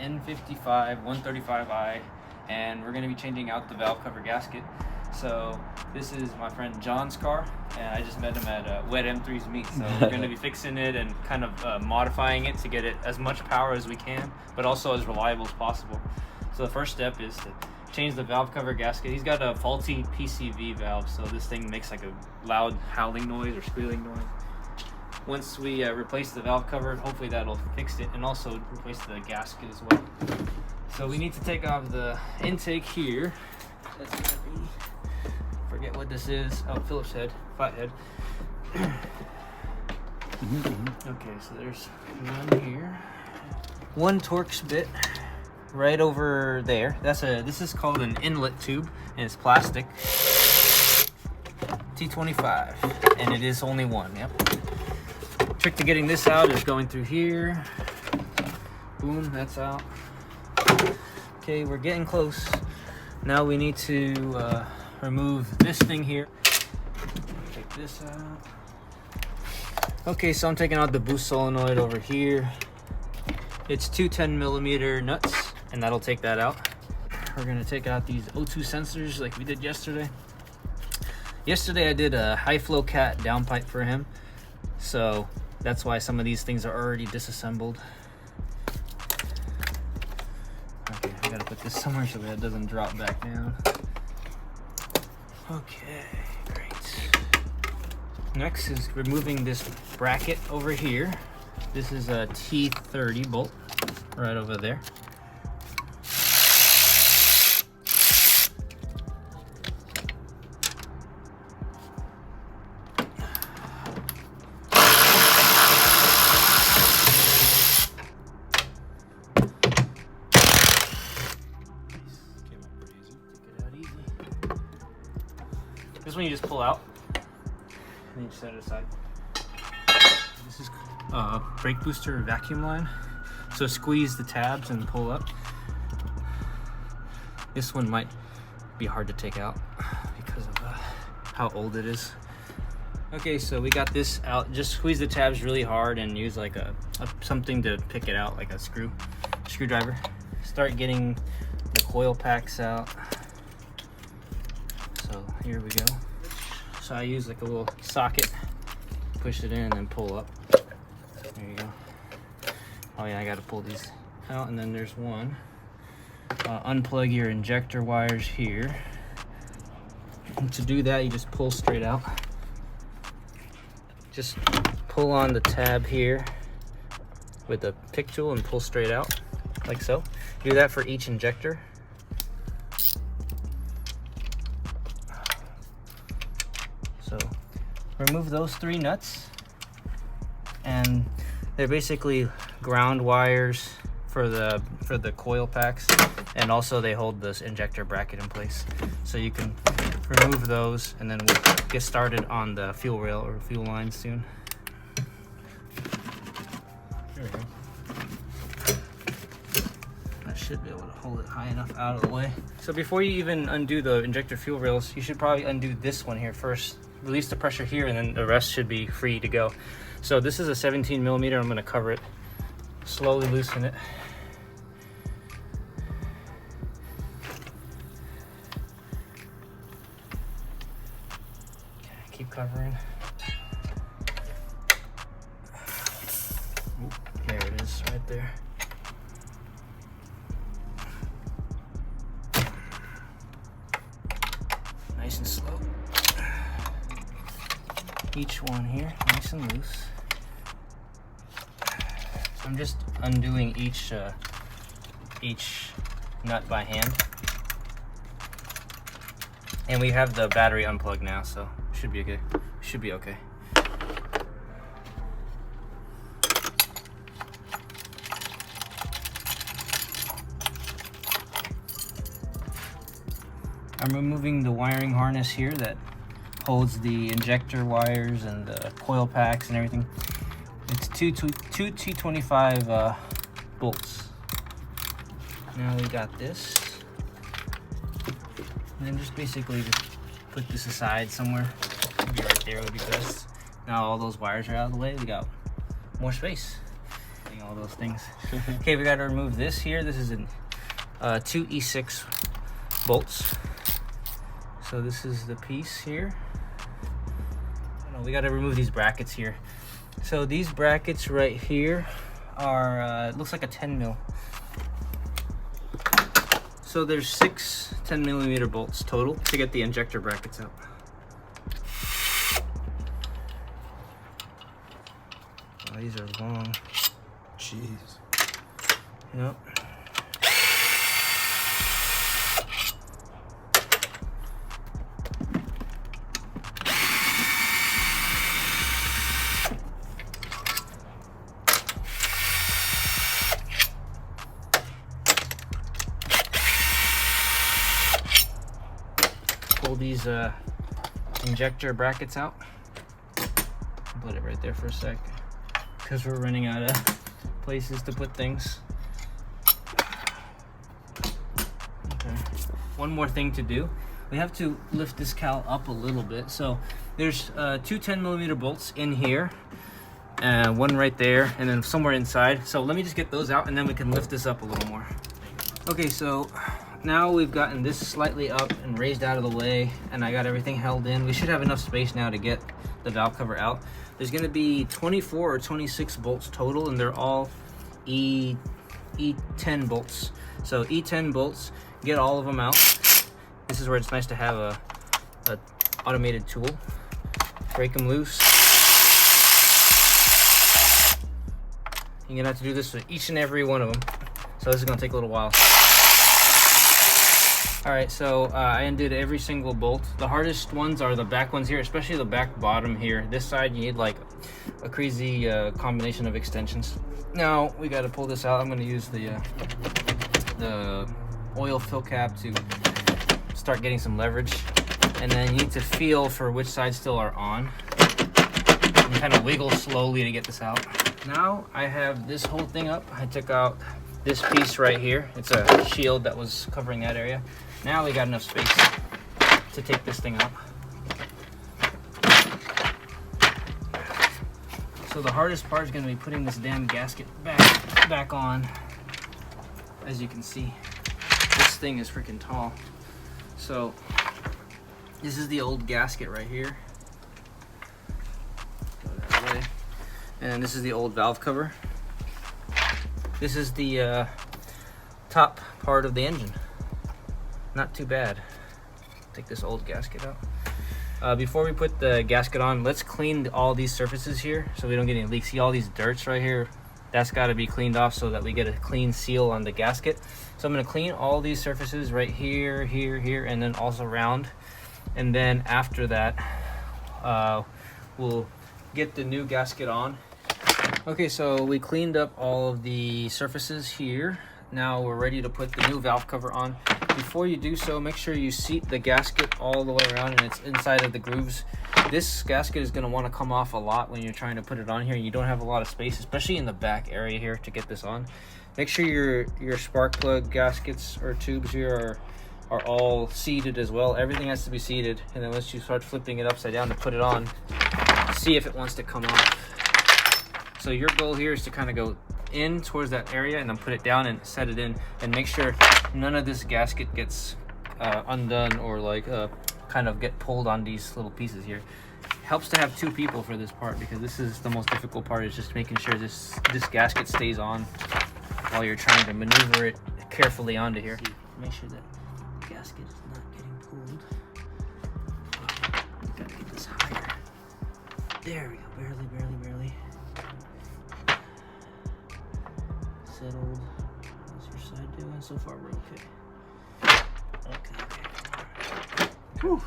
N55 135i, and we're going to be changing out the valve cover gasket. So this is my friend John's car, and I just met him at Wet M3's meet. So we're going to be fixing it and kind of modifying it to get it as much power as we can, but also as reliable as possible. So the first step is to change the valve cover gasket. He's got a faulty PCV valve, so this thing makes like a loud howling noise or squealing noise. Once we replace the valve cover, hopefully that'll fix it, and also replace the gasket as well. So we need to take off the intake here. That's gonna be, forget what this is. Oh, Phillips head, flat head. Okay, so there's one here. One Torx bit right over there. This is called an inlet tube, and it's plastic. T25, and it is only one. Yep. Trick to getting this out is going through here. Boom, that's out. Okay, we're getting close. Now we need to remove this thing here. Take this out. Okay, so I'm taking out the boost solenoid over here. It's two 10mm nuts, and that'll take that out. We're gonna take out these O2 sensors like we did yesterday. Yesterday I did a high flow cat downpipe for him, so that's why some of these things are already disassembled. Okay, I gotta put this somewhere so that it doesn't drop back down. Okay, great. Next is removing this bracket over here. This is a T30 bolt right over there. This one you just pull out, and you set it aside. This is a brake booster vacuum line. So squeeze the tabs and pull up. This one might be hard to take out because of how old it is. Okay, so we got this out. Just squeeze the tabs really hard and use like something to pick it out, like a screwdriver. Start getting the coil packs out. So here we go. So I use like a little socket, push it in and then pull up. There you go. Oh yeah, I gotta pull these out, and then there's one. Unplug your injector wires here. And to do that, you just pull straight out. Just pull on the tab here with the pick tool and pull straight out, like so. Do that for each injector. So remove those three nuts, and they're basically ground wires for the coil packs, and also they hold this injector bracket in place. So you can remove those, and then we'll get started on the fuel rail or fuel line soon. There we go. That should be able to hold it high enough out of the way. So before you even undo the injector fuel rails, you should probably undo this one here first. Release the pressure here, and then the rest should be free to go. So this is a 17mm. I'm going to cover it. Slowly loosen it. Okay, keep covering. Ooh, there it is, right there. Nice and slow. Each one here, nice and loose. So I'm just undoing each nut by hand. And we have the battery unplugged now, so should be okay. Should be okay. I'm removing the wiring harness here that holds the injector wires and the coil packs and everything. It's two T25 bolts. Now we got this. And then just basically just put this aside somewhere. Maybe right there would be best. Now all those wires are out of the way, we got more space. all those things. Okay, we got to remove this here. This is an 2 E6 bolts. So this is the piece here. We got to remove these brackets here. So these brackets right here are, it looks like a 10 mil. So there's 6 10mm bolts total to get the injector brackets out. Oh, these are long. Jeez. Yep. Pull these injector brackets out. Put it right there for a sec, because we're running out of places to put things. Okay. One more thing to do. We have to lift this cowl up a little bit. So there's 2 10mm bolts in here, and one right there, and then somewhere inside. So let me just get those out, and then we can lift this up a little more. Okay, so now we've gotten this slightly up and raised out of the way, and I got everything held in. We should have enough space now to get the valve cover out. There's going to be 24 or 26 bolts total, and they're all E10 bolts. So E10 bolts, get all of them out. This is where it's nice to have a automated tool. Break them loose. You're going to have to do this with each and every one of them. So this is going to take a little while. Alright, so I undid every single bolt. The hardest ones are the back ones here, especially the back bottom here. This side you need like a crazy combination of extensions. Now we got to pull this out. I'm going to use the oil fill cap to start getting some leverage, and then you need to feel for which sides still are on and kind of wiggle slowly to get this out. Now I have this whole thing up. I took out this piece right here. It's a shield that was covering that area. Now we got enough space to take this thing out. So the hardest part is going to be putting this damn gasket back on. As you can see, this thing is freaking tall. So this is the old gasket right here. Go that way. And this is the old valve cover. This is the top part of the engine. Not too bad. Take this old gasket out. Before we put the gasket on, let's clean all these surfaces here so we don't get any leaks. See all these dirts right here? That's got to be cleaned off so that we get a clean seal on the gasket. So I'm going to clean all these surfaces right here, here, here, and then also around. And then after that, we'll get the new gasket on. Okay, so we cleaned up all of the surfaces here. Now we're ready to put the new valve cover on. Before you do so, make sure you seat the gasket all the way around and it's inside of the grooves. This gasket is going to want to come off a lot when you're trying to put it on here. You don't have a lot of space, especially in the back area here to get this on. Make sure your spark plug gaskets or tubes here are all seated as well. Everything has to be seated, and then once you start flipping it upside down to put it on, see if it wants to come off. So your goal here is to kind of go in towards that area and then put it down and set it in, and make sure none of this gasket gets undone or like kind of get pulled on these little pieces here. Helps to have 2 people for this part, because this is the most difficult part, is just making sure this gasket stays on while you're trying to maneuver it carefully onto here. Make sure that the gasket is not getting pulled. Gotta get this higher. There we go, barely. Settled. How's your side doing? So far we're okay. Okay. Whew.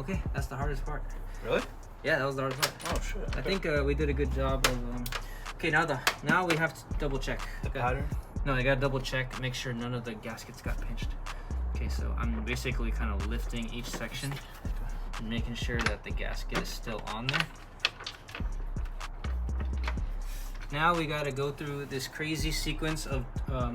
Okay, that's the hardest part. Really? Yeah, that was the hardest part. Oh shit. I think we did a good job of. Okay, now we have to double check The pattern? No, I gotta double check, make sure none of the gaskets got pinched. Okay, so I'm basically kind of lifting each section and making sure that the gasket is still on there. Now we got to go through this crazy sequence of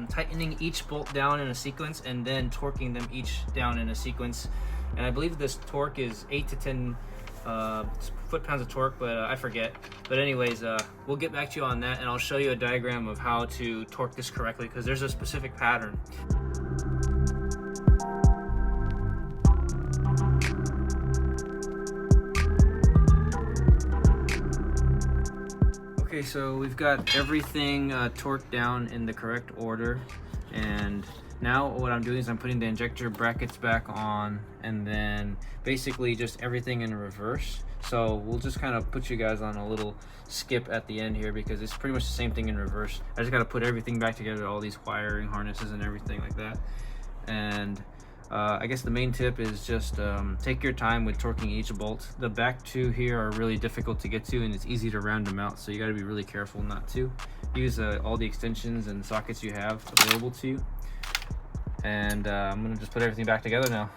tightening each bolt down in a sequence and then torquing them each down in a sequence. And I believe this torque is 8 to 10 foot-pounds of torque, but I forget. But anyways, we'll get back to you on that, and I'll show you a diagram of how to torque this correctly, because there's a specific pattern. Okay, so we've got everything torqued down in the correct order, and now what I'm doing is I'm putting the injector brackets back on, and then basically just everything in reverse. So we'll just kind of put you guys on a little skip at the end here, because it's pretty much the same thing in reverse. I just got to put everything back together, all these wiring harnesses and everything like that. And I guess the main tip is just take your time with torquing each bolt. The back two here are really difficult to get to, and it's easy to round them out, so you got to be really careful not to. Use all the extensions and sockets you have available to you. And I'm gonna just put everything back together now.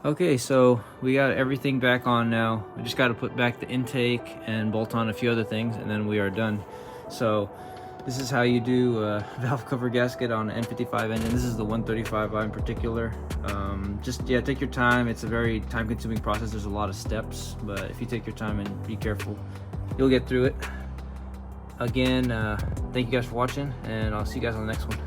Okay, so we got everything back on now. We just got to put back the intake and bolt on a few other things, and then we are done. So this is how you do a valve cover gasket on an N55 engine. This is the 135i in particular. Just take your time. It's a very time-consuming process. There's a lot of steps, but if you take your time and be careful, you'll get through it. Again, thank you guys for watching, and I'll see you guys on the next one.